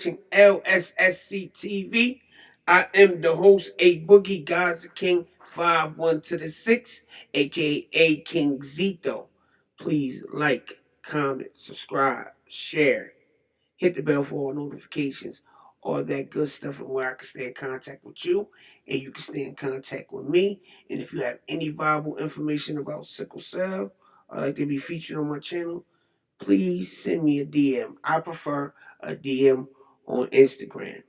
LSSC TV. I am the host, A Boogie Gaza King 51 to the 6, aka King Zito. Please like, comment, subscribe, share, hit the bell for all notifications, all that good stuff, and where I can stay in contact with you and you can stay in contact with me. And if you have any viable information about sickle cell or like to be featured on my channel, please send me a DM. I prefer a DM on Instagram.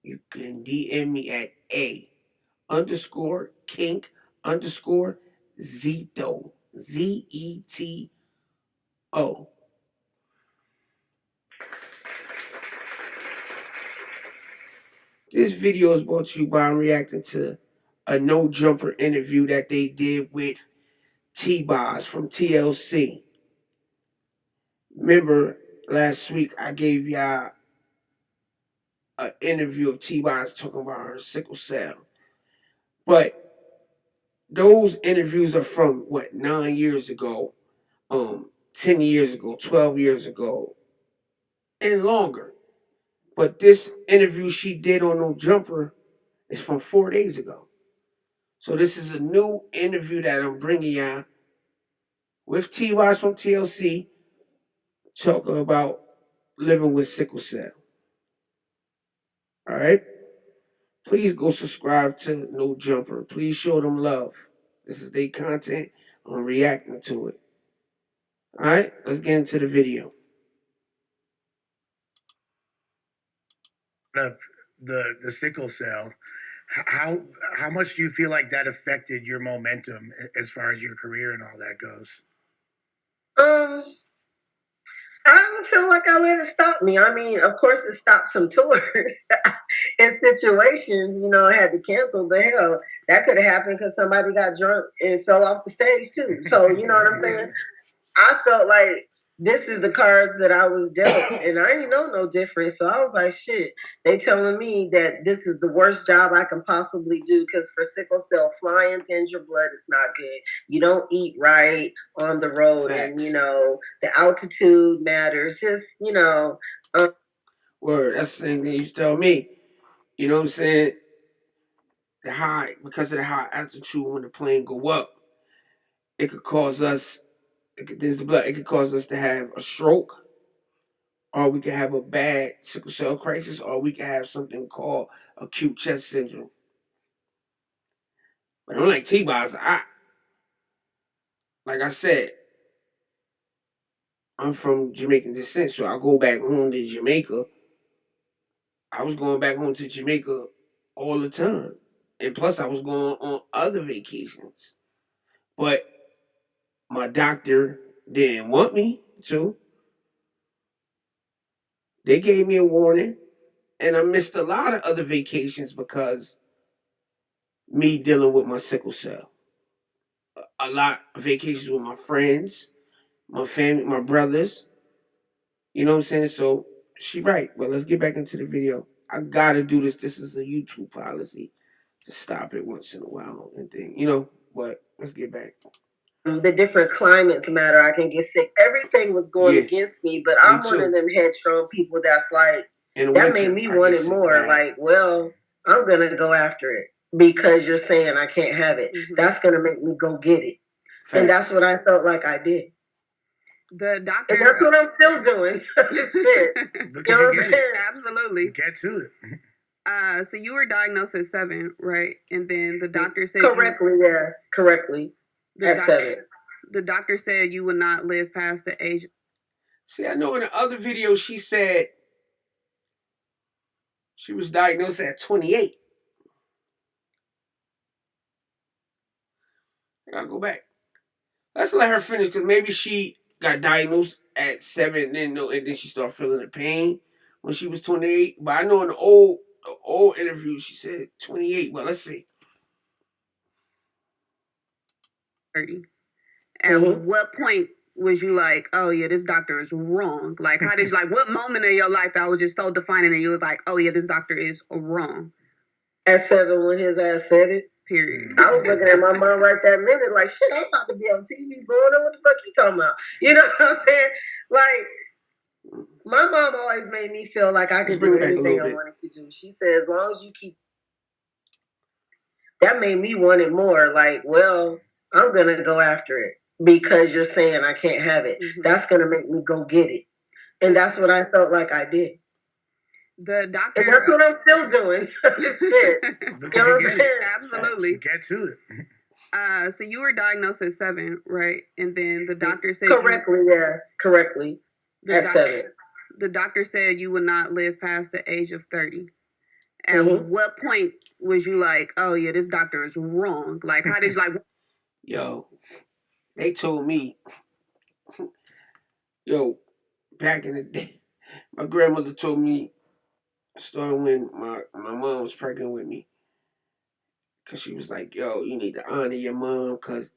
You can DM me at A_kink_Zito. ZETO. This video is brought to you by I'm reacting to a No Jumper interview that they did with T-Boz from TLC. Remember last week I gave y'all an interview of T-Boz talking about her sickle cell. But those interviews are from 9 years ago, 10 years ago, 12 years ago, and longer. But this interview she did on No Jumper is from 4 days ago. So this is a new interview that I'm bringing y'all with T-Boz from TLC talking about living with sickle cell. All right? Please go subscribe to No Jumper. Please show them love. This is their content. I'm reacting to it. All right? Let's get into the video. The sickle cell, how much do you feel like that affected your momentum as far as your career and all that goes? I don't feel like I let it stop me. I mean, of course, it stopped some tours and situations. I had to cancel. But hell, that could have happened because somebody got drunk and fell off the stage too. So you know what I'm saying? I felt like this is the cards that I was dealt, and I didn't know no different. So I was like, shit, they telling me that this is the worst job I can possibly do because for sickle cell, flying thins your blood is not good. You don't eat right on the road. Facts. And, the altitude matters. Just, Word, that's the same thing you used to tell me. You know what I'm saying? Because of the high altitude when the plane go up, it could cause us, it could cause us to have a stroke, or we could have a bad sickle cell crisis, or we could have something called acute chest syndrome. But I'm like T-Boz, like I said, I'm from Jamaican descent, so I go back home to Jamaica. I was going back home to Jamaica all the time. And plus I was going on other vacations. But my doctor didn't want me to. They gave me a warning. And I missed a lot of other vacations because me dealing with my sickle cell. A lot of vacations with my friends, my family, my brothers. You know what I'm saying? So she right. But let's get back into the video. I gotta do this. This is a YouTube policy to stop it once in a while and thing. But let's get back. The different climates matter. I can get sick. Everything was going against me, but I'm one of them headstrong people that's like, that made me want it more. Like, well, I'm going to go after it because you're saying I can't have it. Mm-hmm. That's going to make me go get it. Facts. And that's what I felt like I did. The doctor. And that's what I'm still doing. Shit. Absolutely. Get to it. So you were diagnosed at 7, right? And then the doctor said correctly. At 7. The doctor said you would not live past the age. See, I know in the other video she said she was diagnosed at 28. I gotta go back. Let's let her finish because maybe she got diagnosed at 7 and then she started feeling the pain when she was 28. But I know in the old interview she said 28. But let's see. 30. At what point was you like, oh yeah, this doctor is wrong? Like, how did you, like, what moment in your life that was just so defining and you was like, oh yeah, this doctor is wrong? At 7 when his ass said it. Period. I was looking at my mom right that minute like, shit, I'm about to be on TV going on. What the fuck you talking about? You know what I'm saying? Like, My mom always made me feel like I could do anything I wanted to do. She said, as long as you keep. That made me want it more. Like, well, I'm going to go after it because you're saying I can't have it. Mm-hmm. That's going to make me go get it. And that's what I felt like I did. The doctor. And that's what I'm still doing. Shit. Absolutely. Get to it. So you were diagnosed at 7, right? And then the doctor said correctly. At 7. The doctor said you would not live past the age of 30. At what point was you like, oh yeah, this doctor is wrong? Like, how did you like? Yo, they told me, back in the day, my grandmother told me a story when my mom was pregnant with me. Because she was like, yo, you need to honor your mom because,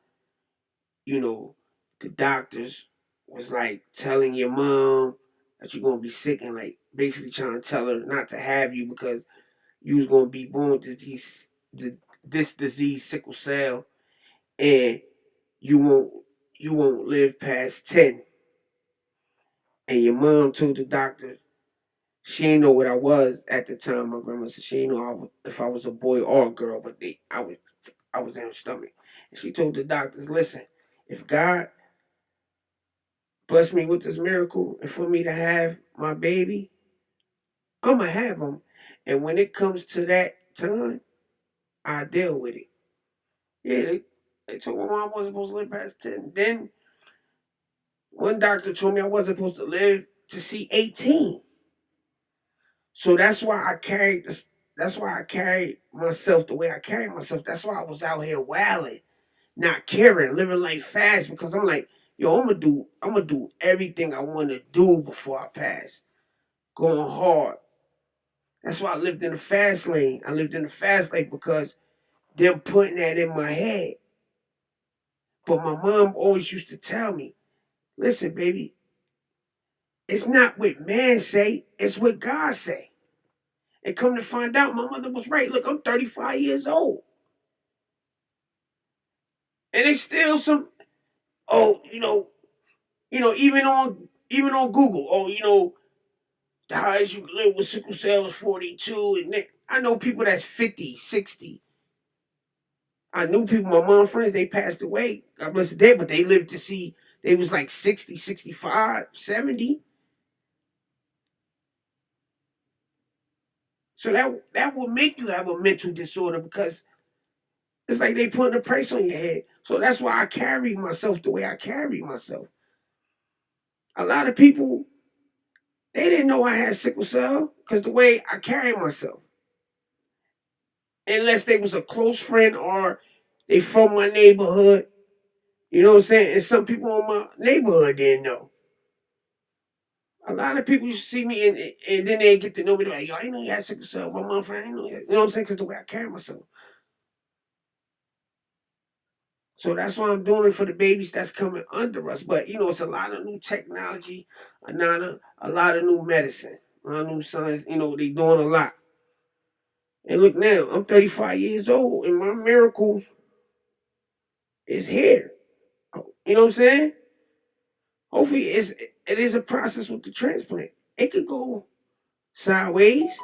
the doctors was like telling your mom that you're going to be sick and like basically trying to tell her not to have you because you was going to be born with this disease, sickle cell, and you won't live past 10. And your mom told the doctor she didn't know what I was at the time. My grandma said she didn't know if I was a boy or a girl, but I was in her stomach. And she told the doctors, listen, if God bless me with this miracle and for me to have my baby, I'm going to have him. And when it comes to that time, I deal with it. Yeah, they told my mom I wasn't supposed to live past 10. Then one doctor told me I wasn't supposed to live to see 18. So that's why I carried this. That's why I carried myself the way I carried myself. That's why I was out here wilding, not caring, living life fast because I'm like, yo, I'm gonna do everything I want to do before I pass. Going hard. That's why I lived in the fast lane. I lived in the fast lane because them putting that in my head. But my mom always used to tell me, listen, baby, it's not what man say, it's what God say. And come to find out, my mother was right. Look, I'm 35 years old. And it's still some, even on Google, the highest you can live with sickle cell is 42. And I know people that's 50, 60. I knew people, my mom friends, they passed away. God bless the dead, but they lived to see, they was like 60, 65, 70. So that will make you have a mental disorder because it's like they putting a price on your head. So that's why I carry myself the way I carry myself. A lot of people, they didn't know I had sickle cell because the way I carry myself. Unless they was a close friend or they from my neighborhood. You know what I'm saying? And some people in my neighborhood didn't know. A lot of people used to see me and then they get to know me. They're like, yo, I didn't know you had sickle cell. My mom friend, I didn't know you had. You know what I'm saying? Because the way I carry myself. So that's why I'm doing it for the babies that's coming under us. But, it's a lot of new technology, a lot of new medicine, a lot of new science. They doing a lot. And look now, I'm 35 years old and my miracle is here. You know what I'm saying? Hopefully it is a process with the transplant. It could go sideways,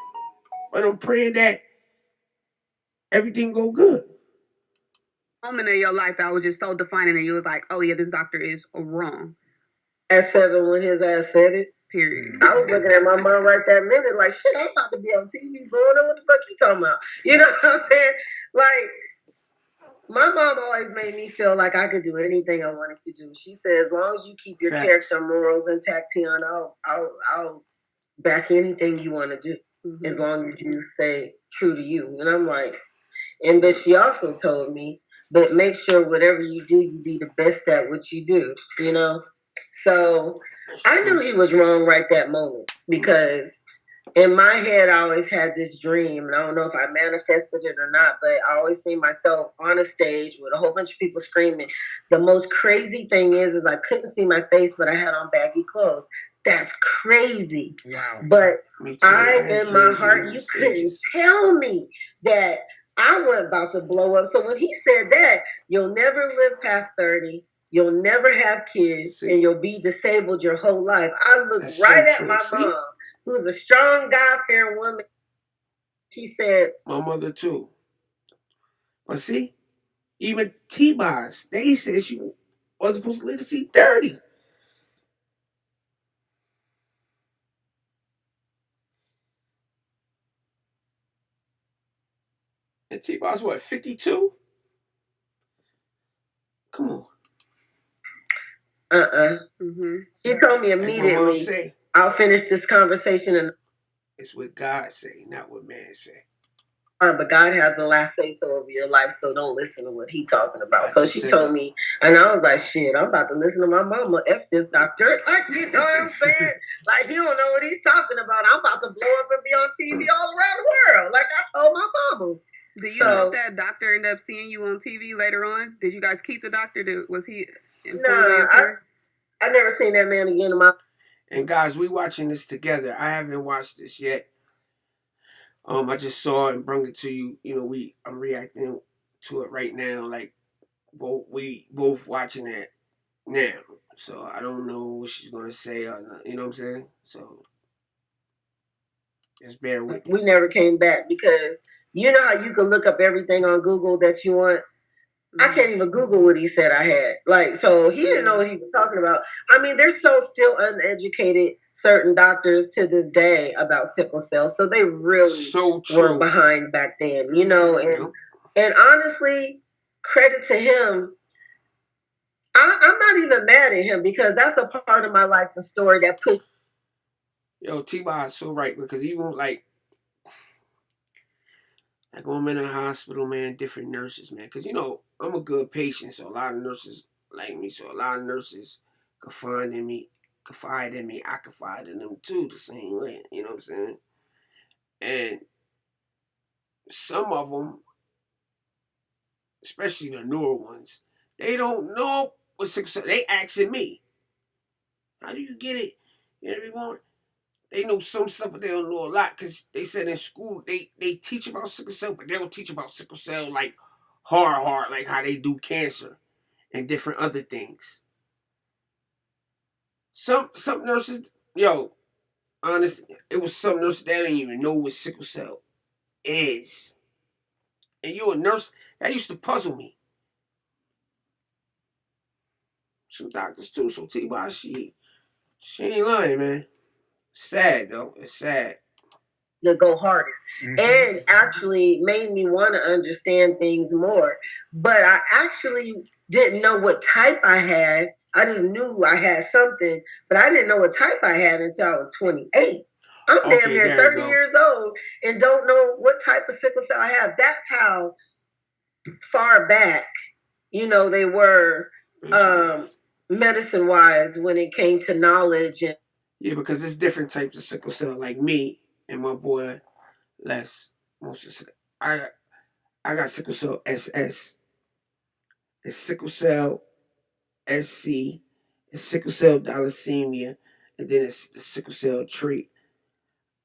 but I'm praying that everything go good. Moment in your life that was just so defining and you was like, oh yeah, this doctor is wrong. At 7 when his ass said it. Period. I was looking at my mom right that minute like, shit, I'm about to be on TV going on. What the fuck you talking about? You know what I'm saying? Like, my mom always made me feel like I could do anything I wanted to do. She said, as long as you keep your character morals intact, Tiana, I'll back anything you want to do. Mm-hmm. As long as you stay true to you. And I'm like, but she also told me, but make sure whatever you do, you be the best at what you do, So I knew he was wrong right that moment because in my head, I always had this dream, and I don't know if I manifested it or not, but I always see myself on a stage with a whole bunch of people screaming. The most crazy thing is I couldn't see my face, but I had on baggy clothes. That's crazy. Wow. But in my heart, you couldn't tell me that I wasn't about to blow up. So when he said that, you'll never live past 30. You'll never have kids, See? and you'll be disabled your whole life. I looked That's right so at true. my See? mom, who's a strong, God-fearing woman. She said, My mother too. But see, even T-Boz, they said she wasn't supposed to live to see 30. And T-Boz, what, 52? Come on. Mm-hmm. She told me Like my mom immediately, say, I'll finish this conversation and it's what God say, not what man say. but God has the last say so over your life, so don't listen to what he's talking about. I So just she said told that. me, and I was like, shit, I'm about to listen to my mama. F this doctor. Like, you know what I'm saying? Like, he don't know what he's talking about. I'm about to blow up and be on TV all around the world. Like I told my mama. Do you know if that doctor ended up seeing you on TV later on? Did you guys keep the doctor? Was he Nah, I never seen that man again in my. And guys, we watching this together. I haven't watched this yet. I just saw it and brought it to you. You know, I'm reacting to it right now. Like we both watching it now. So I don't know what she's gonna say or not, you know what I'm saying? So just bear with me. We never came back because you know how you can look up everything on Google that you want. I can't even Google what he said I had. Like, so he didn't know what he was talking about. I mean, they're so still uneducated, certain doctors to this day about sickle cell. So they really So were true. behind back then, you know. And honestly, credit to him. I'm not even mad at him because that's a part of my life and story that pushed. Yo, T-Boz is so right because even like when I'm in a hospital, man, different nurses, man. Because, you know, I'm a good patient, so a lot of nurses like me. So a lot of nurses confide in me. I confide in them, too, the same way. You know what I'm saying? And some of them, especially the newer ones, they don't know what sickle cell. They asking me, how do you get it? You know, everyone, they know some stuff, but they don't know a lot because they said in school they teach about sickle cell, but they don't teach about sickle cell like hard, like how they do cancer and different other things. Some nurses, yo, honestly, it was some nurses that didn't even know what sickle cell is. And you a nurse, that used to puzzle me. Some doctors too, so T-Boz, she ain't lying, man. Sad though, it's sad. To go harder and actually made me want to understand things more. But I actually didn't know what type I had. I just knew I had something, but I didn't know what type I had until I was 28. I'm damn near 30 years old and don't know what type of sickle cell I have. That's how far back, you know, they were medicine wise when it came to knowledge. And yeah, because there's different types of sickle cell. Like me and my boy Les, most of sickle. I got sickle cell SS. It's sickle cell SC. It's sickle cell thalassemia, and then it's the sickle cell trait.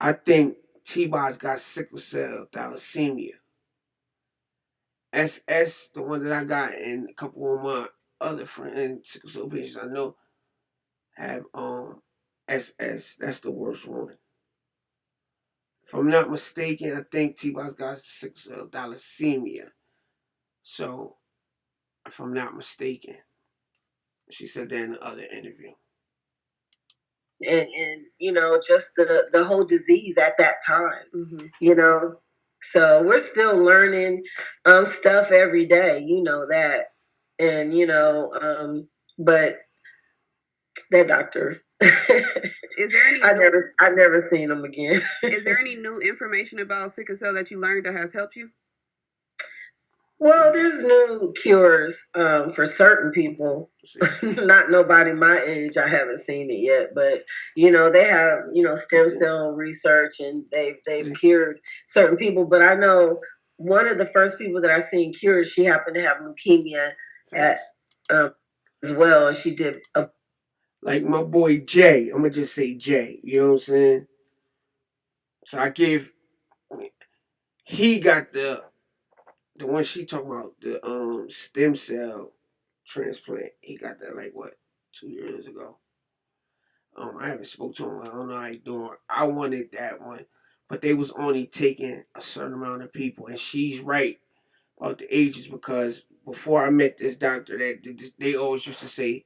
I think T-Boz got sickle cell thalassemia. SS, the one that I got, and a couple of my other friends and sickle cell patients I know have SS. That's the worst one. If I'm not mistaken, I think T-Boz got sickle cell thalassemia. So, if I'm not mistaken, she said that in the other interview. And you know, just the whole disease at that time, you know. So we're still learning stuff every day, you know that. And you know, but that doctor is there any I never seen him again. Is there any new information about sickle cell that you learned that has helped you? Well, there's new cures for certain people. Not nobody my age. I haven't seen it yet, but you know they have stem cell research and they've cured certain people. But I know one of the first people that I seen cured, she happened to have leukemia as well, and she did like my boy Jay. I'm gonna just say Jay. You know what I'm saying? So he got the one she talking about, the stem cell. transplant. He got that like what, 2 years ago. I haven't spoke to him. I don't know how he doing. I wanted that one, but they was only taking a certain amount of people, and she's right about the ages because before I met this doctor, that they always used to say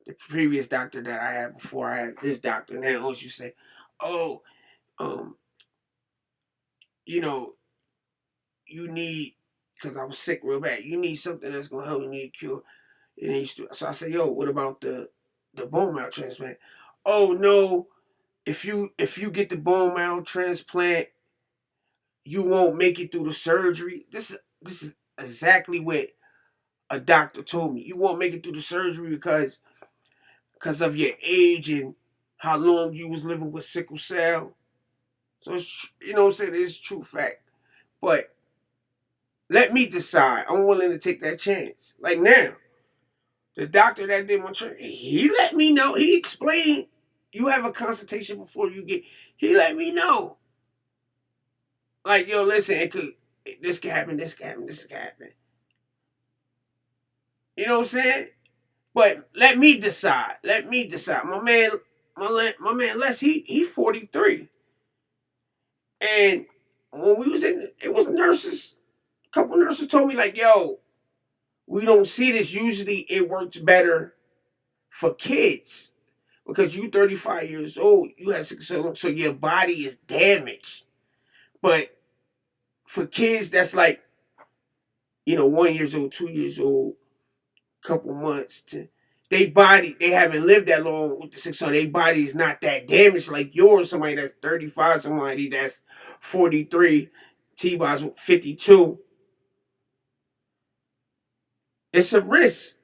the previous doctor that I had before I had this doctor, and they always used to say, "Oh, um, you know, you need." Because I was sick real bad. You need something that's gonna help. You need a cure. And they used to, so I said, "Yo, what about the bone marrow transplant?" Oh no, if you get the bone marrow transplant, you won't make it through the surgery. This is exactly what a doctor told me. You won't make it through the surgery because of your age and how long you was living with sickle cell. So it's, you know what I'm saying, it's true fact. But let me decide. I'm willing to take that chance. Like now, the doctor that did my treatment, he let me know. He explained you have a consultation before you get. He let me know. Like, yo, listen, this can happen, this can happen, this can happen. You know what I'm saying? But let me decide. Let me decide. My man Les, he 43. And when we was in, it was nurses. A couple nurses told me like, yo, we don't see this. Usually it works better for kids. Because you 35 years old, you have sickle cell, so your body is damaged. But for kids that's like, 1 years old, 2 years old, couple months they haven't lived that long with the sickle cell. Their body is not that damaged like yours. Somebody that's 35, somebody that's 43, T-Boz 52. It's a risk.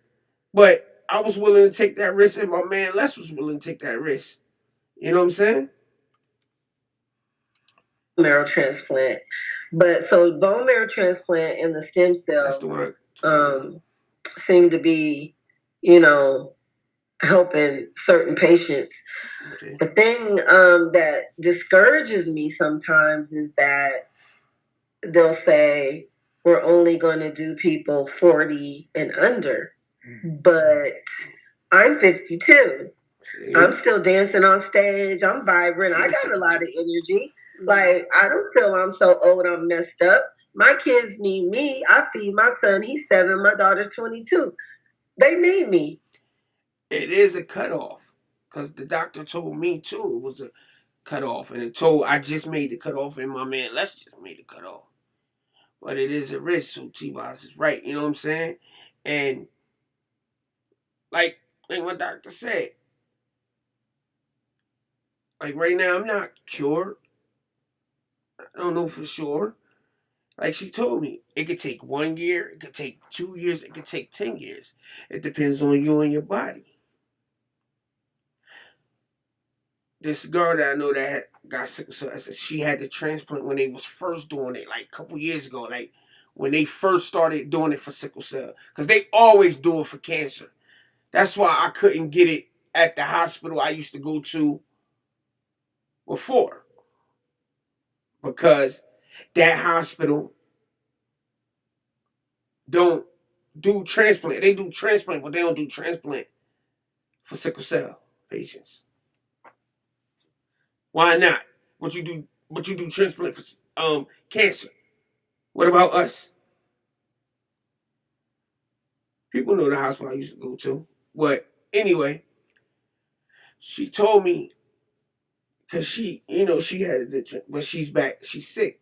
But I was willing to take that risk, and my man Les was willing to take that risk. You know what I'm saying? Marrow transplant. But so bone marrow transplant and the stem That's cell the one. seem to be, you know, helping certain patients. Okay. The thing that discourages me sometimes is that they'll say we're only going to do people 40 and under, but I'm 52. See? I'm still dancing on stage. I'm vibrant. I got a lot of energy. Like, I don't feel I'm so old, I'm messed up. My kids need me. I feed my son. He's 7. My daughter's 22. They need me. It is a cutoff. Because the doctor told me, too, it was a cutoff. And I just made the cutoff, and my man Les just made the cutoff. But it is a risk, so T-Boz is right. You know what I'm saying? And like my doctor said, like right now I'm not cured. I don't know for sure. Like she told me, it could take 1 year, it could take 2 years, it could take 10 years. It depends on you and your body. This girl that I know that got sickle cell, I said she had the transplant when they was first doing it, like a couple years ago, like when they first started doing it for sickle cell. Because they always do it for cancer. That's why I couldn't get it at the hospital I used to go to before. Because that hospital don't do transplant. They do transplant, but they don't do transplant for sickle cell patients. Why not? But you do transplant for cancer. What about us? People know the hospital I used to go to. But anyway, she told me because she had it, but she's back. She's sick.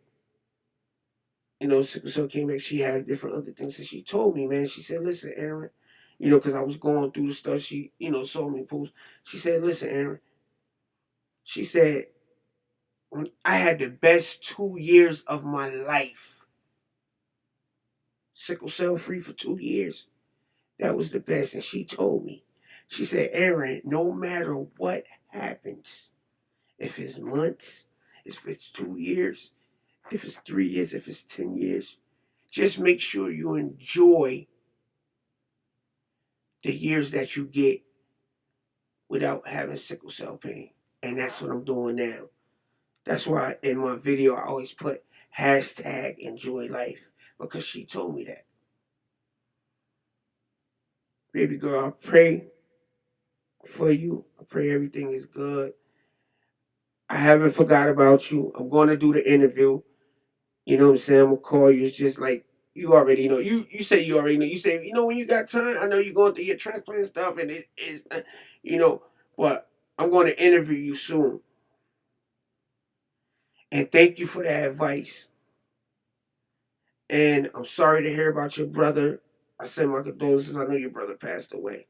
Sickle cell came back. She had different other things. And she told me, man, she said, listen, Aaron, because I was going through the stuff. She, saw me post. She said, listen, Aaron. She said, when I had the best 2 years of my life, sickle cell free for 2 years. That was the best. And she told me, she said, Aaron, no matter what happens, if it's months, if it's 2 years, if it's 3 years, if it's 10 years, just make sure you enjoy the years that you get without having sickle cell pain. And that's what I'm doing now. That's why in my video I always put hashtag enjoy life, because she told me that. Baby girl, I pray for you. I pray everything is good. I haven't forgot about you. I'm going to do the interview. You know what I'm saying? I'm going to call you. It's just like, you already know. You say you already know. You say, when you got time, I know you're going through your transplant stuff and it is, but I'm going to interview you soon. And thank you for that advice. And I'm sorry to hear about your brother. I send my condolences. I know your brother passed away.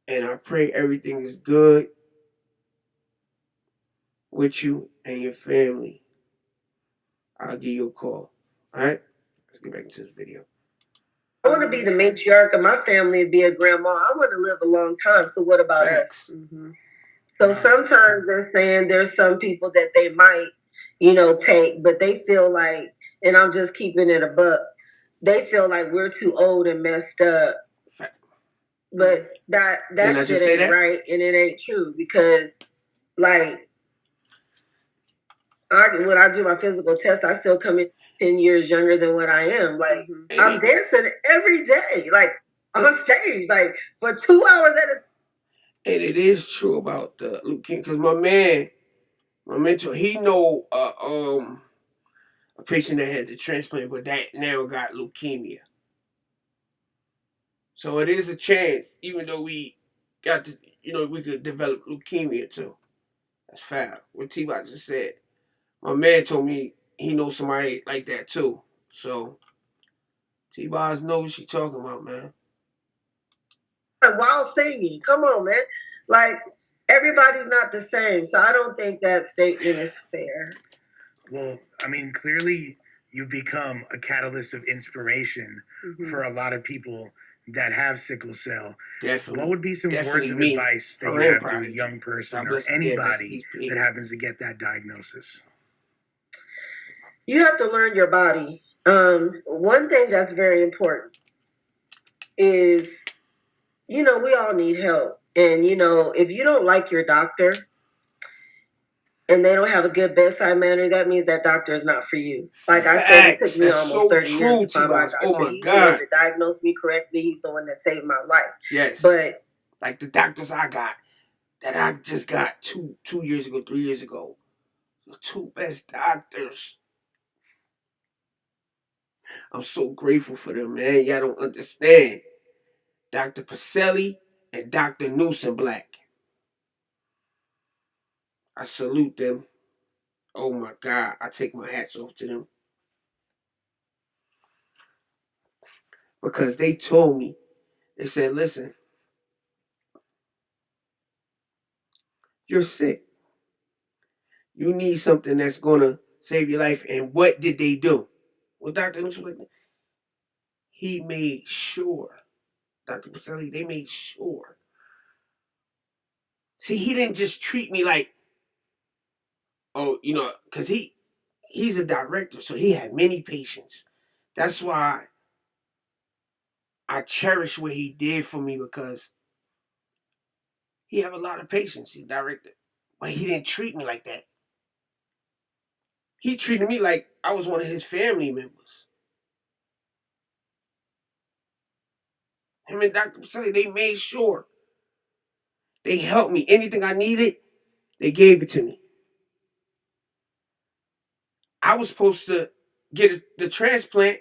And I pray everything is good with you and your family. I'll give you a call. All right? Let's get back into this video. I want to be the matriarch of my family and be a grandma. I want to live a long time. So what about Facts. us? Mm-hmm. So sometimes they're saying there's some people that they might, take, but they feel like, and I'm just keeping it a buck, they feel like we're too old and messed up. But that shit ain't right, and it ain't true because, like, when I do my physical test, I still come in 10 years younger than what I am. Like, I'm dancing every day, like, on stage, like, for 2 hours at a. And it is true about the leukemia, because my mentor, he know a patient that had the transplant, but that now got leukemia. So it is a chance, even though we got to, we could develop leukemia too. That's foul. What T-Boz just said. My man told me he knows somebody like that too. So T-Boz knows what she talking about, man. While singing, come on, man. Like, everybody's not the same, so I don't think that statement is fair. Well, I mean, clearly you've become a catalyst of inspiration for a lot of people that have sickle cell. Definitely. What would be some words of advice that you have to a young person or anybody that happens to get that diagnosis? You have to learn your body. One thing that's very important is, we all need help. And, if you don't like your doctor and they don't have a good bedside manner, that means that doctor is not for you. Like I said, it took me almost 30 years to find my doctor. Oh my He's God. the one that diagnosed me correctly. He's the one that saved my life. Yes. But like the doctors I got, that I just got 2 years ago, 3 years ago. The 2 best doctors. I'm so grateful for them, man. Y'all don't understand. Dr. Pacelli and Dr. Newsom Black. I salute them. Oh my God. I take my hats off to them. Because they told me, they said, listen, you're sick. You need something that's going to save your life. And what did they do? Well, Dr. Newsom Black, he made sure. Dr. Pacelli, they made sure. See, he didn't just treat me like, oh, because he's a director, so he had many patients. That's why I cherish what he did for me, because he have a lot of patients. He directed, but he didn't treat me like that. He treated me like I was one of his family members. Him and Dr. Pacelli, they made sure they helped me. Anything I needed, they gave it to me. I was supposed to get the transplant.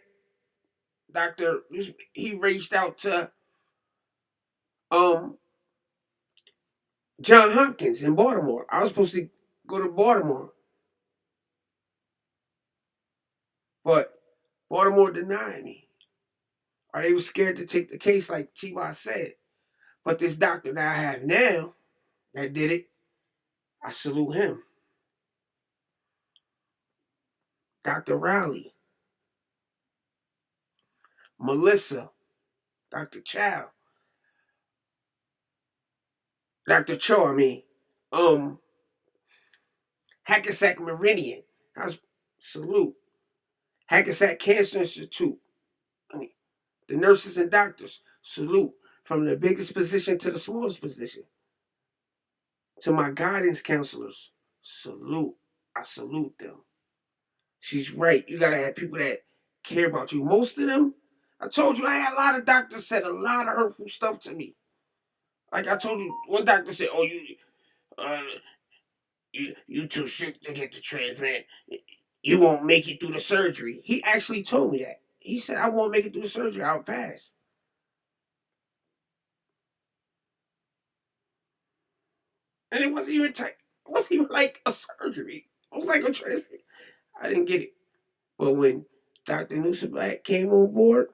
He reached out to John Hopkins in Baltimore. I was supposed to go to Baltimore, but Baltimore denied me. Or they were scared to take the case, like T-Boz said. But this doctor that I have now that did it, I salute him. Dr. Riley, Melissa, Dr. Chow, Dr. Cho, Hackensack Meridian, salute. Hackensack Cancer Institute, the nurses and doctors, salute. From the biggest position to the smallest position. To my guidance counselors, salute. I salute them. She's right. You gotta have people that care about you. Most of them, I told you, I had a lot of doctors said a lot of hurtful stuff to me. Like I told you, one doctor said, "Oh, uh, you too sick to get the transplant. You won't make it through the surgery." He actually told me that. He said, "I won't make it through the surgery. I'll pass." And it wasn't even tight. It wasn't even like a surgery. It was like a transplant. I didn't get it. But when Dr. Newsom came on board,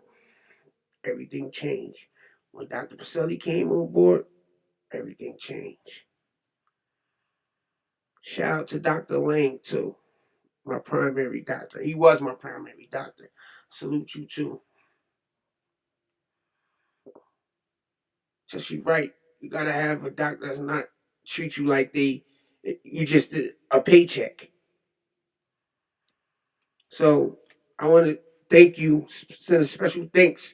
everything changed. When Dr. Pacelli came on board, everything changed. Shout out to Dr. Lang, too, my primary doctor. He was my primary doctor. Salute you, too. So she's right. You got to have a doctor that's not treat you like you just did a paycheck. So I want to thank you, send a special thanks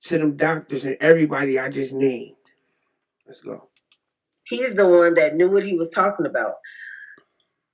to them doctors and everybody I just named. Let's go. He's the one that knew what he was talking about.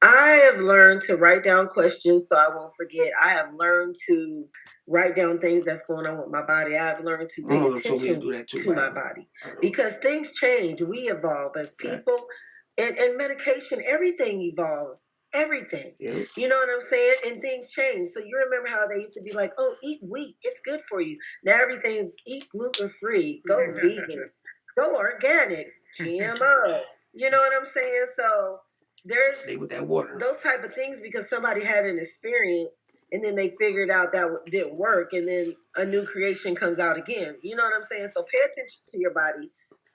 I have learned to write down questions so I won't forget. I have learned to write down things that's going on with my body. I have learned to pay attention to my body because things change. We evolve as people, and medication, everything evolves. Everything. Yeah. You know what I'm saying? And things change. So you remember how they used to be like, "Oh, eat wheat. It's good for you." Now everything's eat gluten-free, go vegan, go organic, GMO. You know what I'm saying? So there's stay with that water. Those type of things because somebody had an experience and then they figured out that didn't work and then a new creation comes out again. You know what I'm saying? So pay attention to your body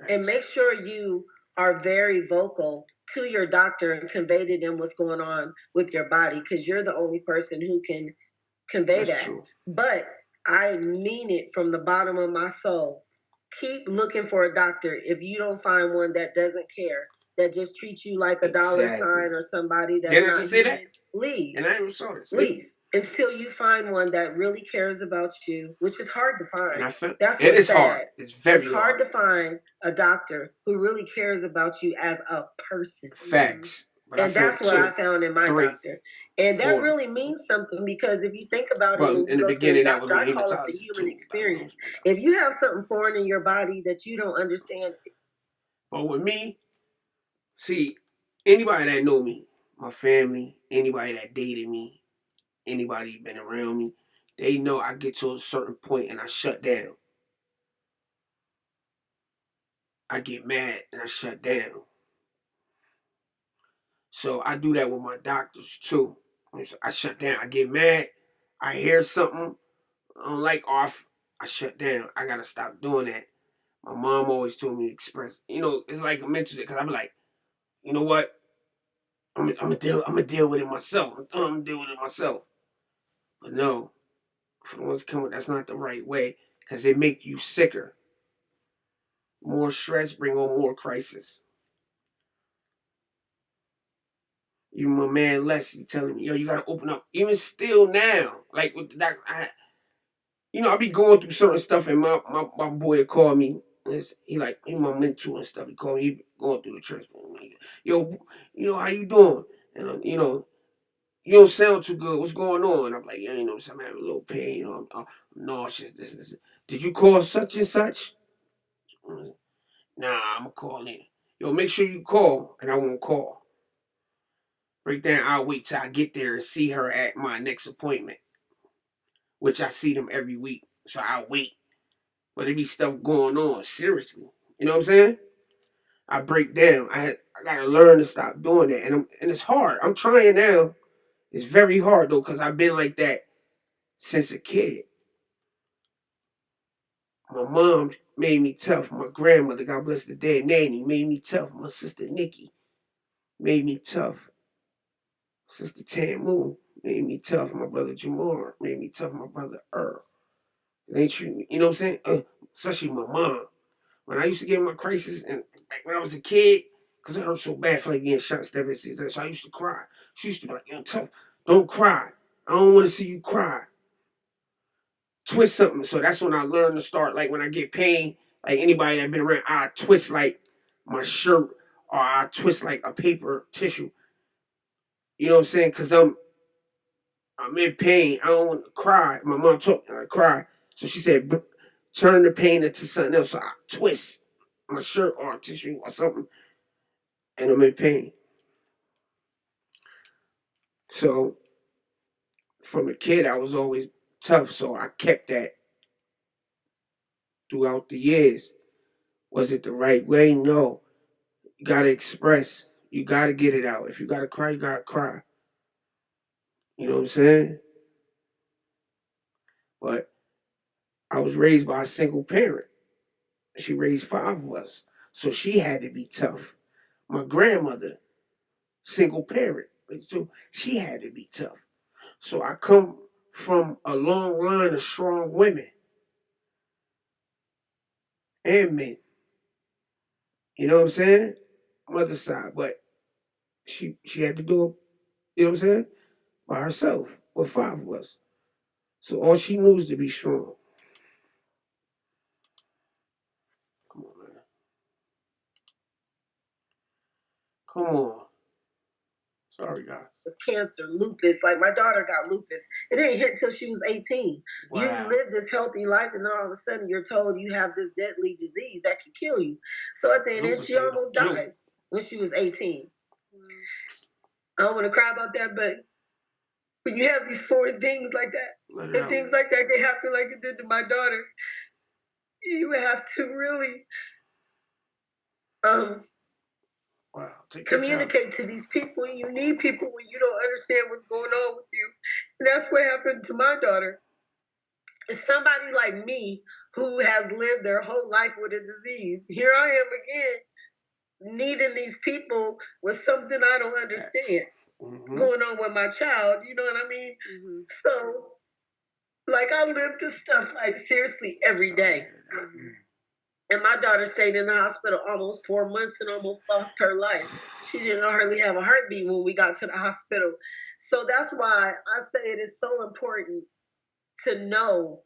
and make sure you are very vocal to your doctor and convey to them what's going on with your body because you're the only person who can convey that. True. But I mean it from the bottom of my soul. Keep looking for a doctor if you don't find one that doesn't care, that just treats you like a dollar sign or somebody that's not just say that? Leave. And I even saw this. Leave until you find one that really cares about you, which is hard to find. And that's it is sad. Hard. It's very hard to find a doctor who really cares about you as a person. Facts. But and that's what I found in my doctor. And that really means something because if you think about it, in the beginning, that was I call it the human experience. If you have something foreign in your body that you don't understand. But with me, see, anybody that know me, my family, anybody that dated me, anybody been around me, they know I get to a certain point and I shut down. I get mad and I shut down. So I do that with my doctors too. I shut down. I get mad. I hear something I don't like off. I shut down. I gotta stop doing that. My mom always told me to express. You know, it's like a mental because I'm like, you know what? I'm gonna deal with it myself. I'm gonna deal with it myself. But no, for the ones coming, that's not the right way because they make you sicker. More stress bring on more crisis. Even my man Leslie telling me, yo, you gotta open up. Even still now, like with the doctor, I be going through certain stuff, and my boy would call me. He my mentor and stuff. He called me. He going through the church. Yo, how you doing? And you don't sound too good. What's going on? I'm like, yeah, I'm having a little pain. I'm nauseous. This. Did you call such and such? Nah, I'm gonna call in. Yo, make sure you call, and I won't call. Right then, I'll wait till I get there and see her at my next appointment, which I see them every week. So I'll wait. But there be stuff going on, seriously. You know what I'm saying? I break down. I gotta learn to stop doing that. And it's hard. I'm trying now. It's very hard though, because I've been like that since a kid. My mom made me tough. My grandmother, God bless the dead, Nanny, made me tough. My sister Nikki made me tough. Sister Tamu made me tough. My brother Jamar made me tough. My brother Earl. They treat me, you know what I'm saying? Especially my mom. When I used to get in my crisis, and like when I was a kid, because it hurt so bad for like getting shot, so I used to cry. She used to be like, yo, tough, don't cry. I don't want to see you cry. Twist something. So that's when I learned to start, like when I get pain, like anybody that been around, I twist like my shirt or I twist like a paper tissue. You know what I'm saying? Because I'm I'm in pain. I don't want to cry. My mom told me I cry. So she said, turn the pain into something else. So I twist my shirt or tissue or something, and I'm in pain. So from a kid, I was always tough. So I kept that throughout the years. Was it the right way? No. You got to express. You got to get it out. If you got to cry, you got to cry. You know what I'm saying? But I was raised by a single parent. She raised 5 of us. So she had to be tough. My grandmother, single parent. So she had to be tough. So I come from a long line of strong women and men. You know what I'm saying? Mother side. But she had to do it, you know what I'm saying? By herself with 5 of us. So all she knew was to be strong. Come on, man. Come on. Sorry, guys. Cancer, lupus. Like my daughter got lupus. It didn't hit till she was 18. Wow. You live this healthy life, and then all of a sudden you're told you have this deadly disease that can kill you. So at the end, she almost died when she was 18. I don't want to cry about that, but when you have these foreign things like that, and things like that can happen like it did to my daughter, you have to really communicate to these people. You need people when you don't understand what's going on with you. And that's what happened to my daughter. It's somebody like me who has lived their whole life with a disease. Here I am again, needing these people with something I don't understand going on with my child. You know what I mean? So, like, I live this stuff, like, seriously, every day. And my daughter stayed in the hospital almost 4 months and almost lost her life. She didn't hardly have a heartbeat when we got to the hospital. So that's why I say it is so important to know,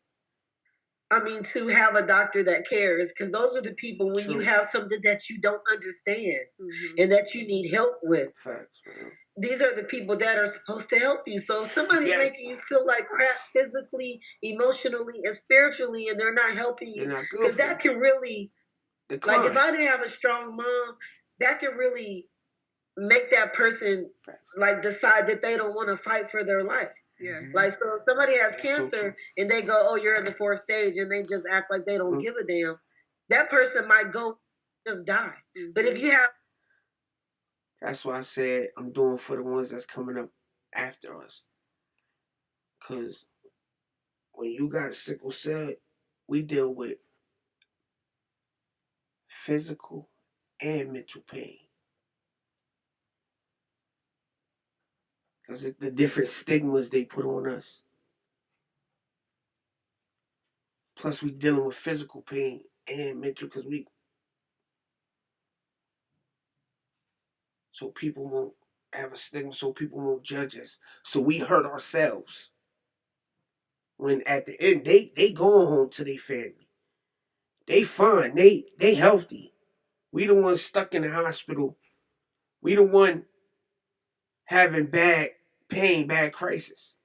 to have a doctor that cares, because those are the people when you have something that you don't understand and that you need help with. Facts, man. These are the people that are supposed to help you. So if somebody's making you feel like crap physically, emotionally, and spiritually, and they're not helping you, because that can really, decline. Like if I didn't have a strong mom, that can really make that person like decide that they don't want to fight for their life. Yeah. Like, so if somebody has cancer and they go, oh, you're in the 4th stage, and they just act like they don't give a damn, that person might go just die. But if you have... That's why I said I'm doing for the ones that's coming up after us. Because when you got sickle cell, we deal with physical and mental pain. Because it's the different stigmas they put on us. Plus, we dealing with physical pain and mental, because so people won't have a stigma, so people won't judge us. So we hurt ourselves. When at the end, they going home to their family. They fine. They healthy. We the ones stuck in the hospital. We the one having bad pain, bad crisis.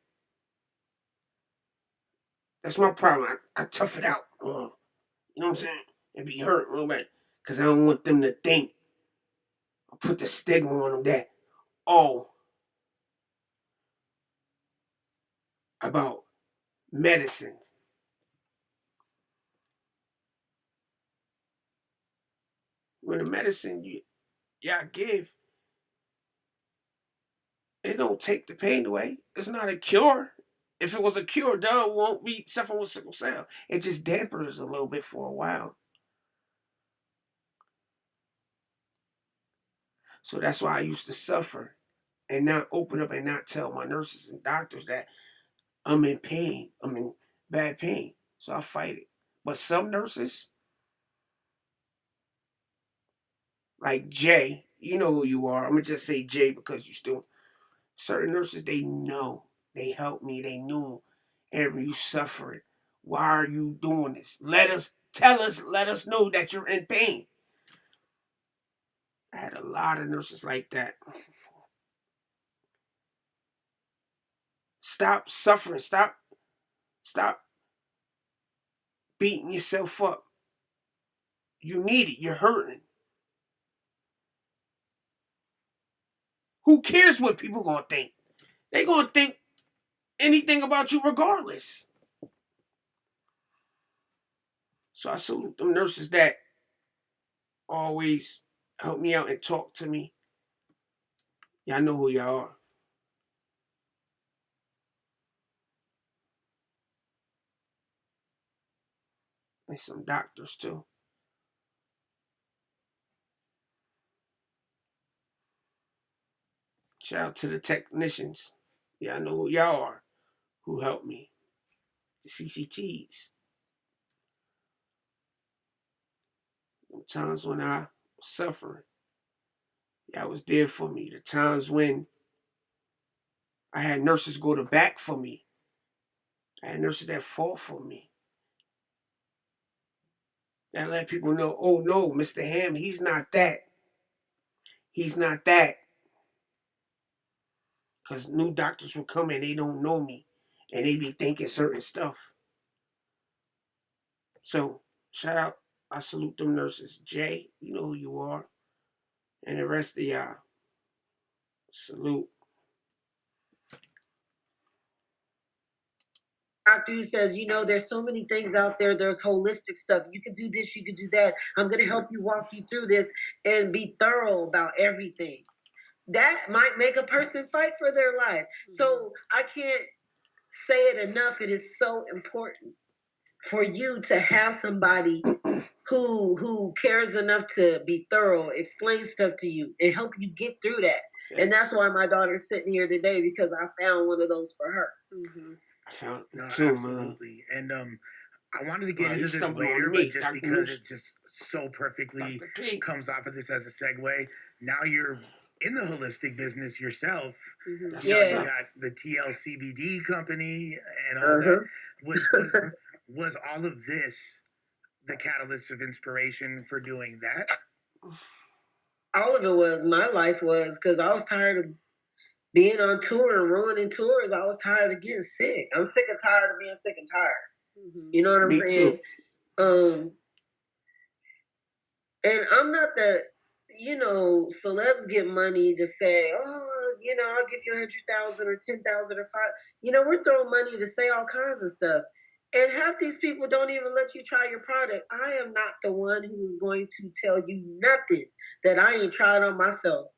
That's my problem. I tough it out. You know what I'm saying? And be hurt a little bit. Because I don't want them to think or put the stigma on them that, about medicine. When the medicine y'all give, it don't take the pain away. It's not a cure. If it was a cure, we won't be suffering with sickle cell. It just dampers a little bit for a while. So that's why I used to suffer and not open up and not tell my nurses and doctors that I'm in pain. I'm in bad pain. So I fight it. But some nurses, like Jay, you know who you are. I'm going to just say Jay because you still... Certain nurses, they know. They help me. They knew, Aaron, you suffering. Why are you doing this? Let us know that you're in pain. I had a lot of nurses like that. Stop Stop suffering. Stop beating yourself up. You need it. You're hurting. Who cares what people gonna think? They gonna think anything about you regardless. So I salute them nurses that always help me out and talk to me. Y'all know who y'all are. And some doctors too. Shout out to the technicians. Y'all know who y'all are. Who helped me. The CCTs. The times when I was suffering. Y'all was there for me. The times when I had nurses go to bat for me. I had nurses that fought for me. That let people know, oh no, Mr. Ham, he's not that. He's not that. Because new doctors will come and they don't know me. And they be thinking certain stuff. So, shout out. I salute them nurses. Jay, you know who you are. And the rest of y'all. Salute. Doctor who says, there's so many things out there. There's holistic stuff. You can do this, you can do that. I'm going to help you walk you through this and be thorough about everything. That might make a person fight for their life. So I can't say it enough. It is so important for you to have somebody who cares enough to be thorough, explain stuff to you, and help you get through that. Thanks. And that's why my daughter's sitting here today, because I found one of those for her. Mm-hmm. I found no, too, absolutely. Man. And I wanted to get into this later, but just Dr. because it just so perfectly comes off of this as a segue. Now you're in the holistic business yourself. Mm-hmm. You got the TLCBD company and all that. Was all of this the catalyst of inspiration for doing that? All of it was. My life was, because I was tired of being on tour and ruining tours. I was tired of getting sick. I'm sick and tired of being sick and tired. Mm-hmm. You know what I'm saying? Too. And I'm not the, celebs get money to say, oh, I'll give you 100,000 or 10,000 or 5. We're throwing money to say all kinds of stuff. And half these people don't even let you try your product. I am not the one who is going to tell you nothing that I ain't tried on myself.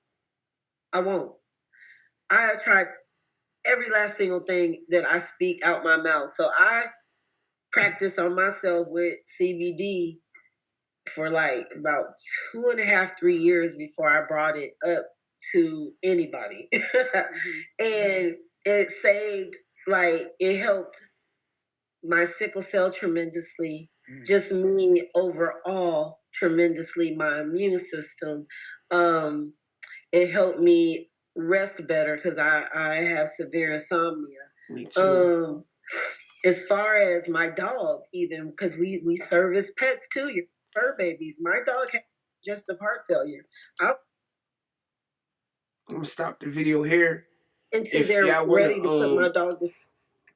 I won't. I have tried every last single thing that I speak out my mouth. So I practiced on myself with CBD for like about 2.5, 3 years before I brought it up to anybody. Mm-hmm. And it saved, it helped my sickle cell tremendously, just me overall tremendously, my immune system. It helped me rest better because I have severe insomnia. Me too. As far as my dog, even, because we service pets too, your fur babies. My dog had congestive heart failure. I'm gonna stop the video here. If they're ready to put my dog to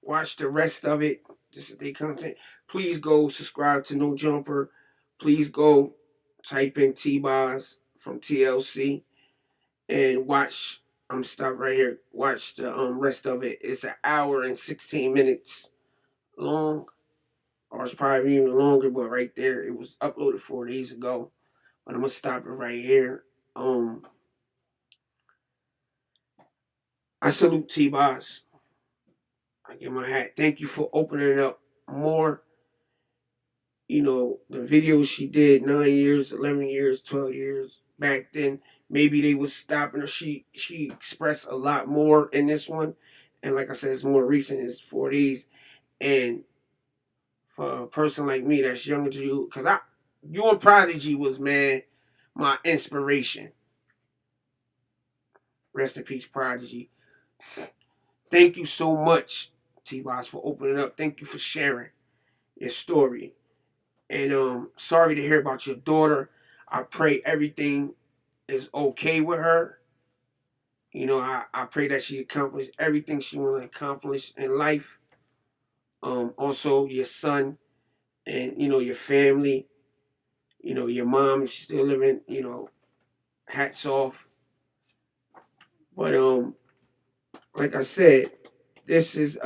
watch the rest of it, this is their content. Please go subscribe to No Jumper. Please go type in T-Boz from TLC and watch. I'm stop right here. Watch the rest of it. It's an hour and 16 minutes long, or it's probably even longer. But right there, it was uploaded 4 days ago. But I'm gonna stop it right here. I salute T-Boz. I give my hat. Thank you for opening up more. The videos she did 9 years, 11 years, 12 years back then, maybe they was stopping her. She expressed a lot more in this one. And like I said, it's more recent. It's 4 days. And for a person like me that's younger to you, because you and Prodigy was, man, my inspiration. Rest in peace, Prodigy. Thank you so much, T-Boz, for opening up. Thank you for sharing your story. And sorry to hear about your daughter. I pray everything is okay with her. You know, I pray that she accomplishes everything she want to accomplish in life. Also, your son and, you know, your family, you know, your mom, if she's still living, you know, hats off. But like I said, this is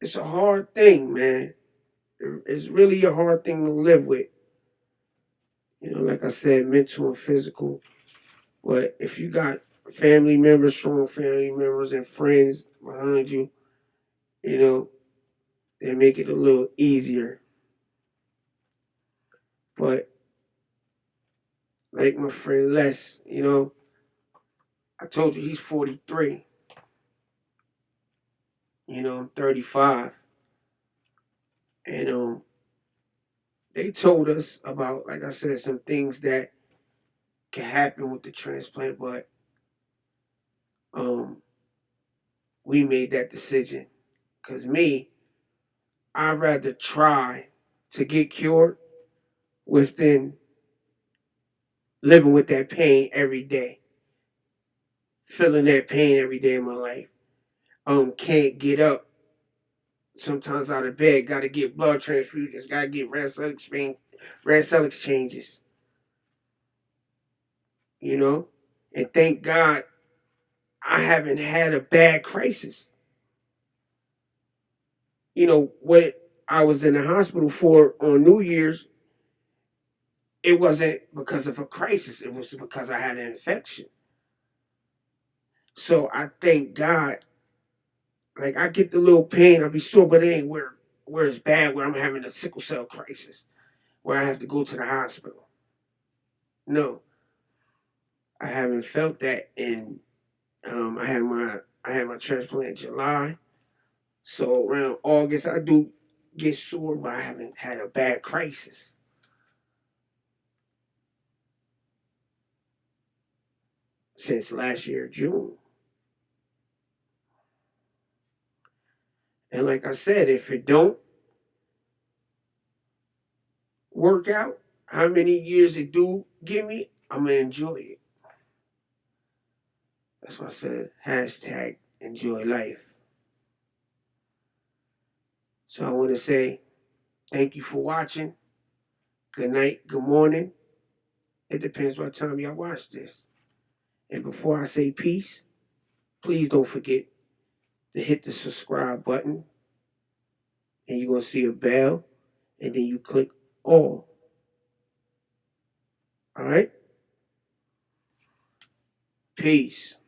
it's a hard thing, man. It's really a hard thing to live with. You know, like I said, mental and physical. But if you got family members, strong family members and friends behind you, you know, they make it a little easier. But like my friend Les, you know, I told you he's 43. You know, I'm 35. And they told us about, like I said, some things that can happen with the transplant, but um we made that decision. Cause me, I'd rather try to get cured than living with that pain every day. Feeling that pain every day in my life. Can't get up sometimes out of bed, gotta get blood transfusions, gotta get red cell exchanges, you know? And thank God I haven't had a bad crisis. You know, what I was in the hospital for on New Year's, it wasn't because of a crisis, it was because I had an infection. So I thank God. Like, I get the little pain, I'll be sore, but it ain't where it's bad, where I'm having a sickle cell crisis, where I have to go to the hospital. No, I haven't felt that. And I had my transplant in July. So around August, I do get sore, but I haven't had a bad crisis since last year, June. And like I said, if it don't work out, how many years it do give me, I'm gonna enjoy it. That's why I said hashtag enjoy life. So I want to say thank you for watching. Good night, good morning. It depends what time y'all watch this. And before I say peace, please don't forget to hit the subscribe button. And you're going to see a bell. And then you click all. All right? Peace.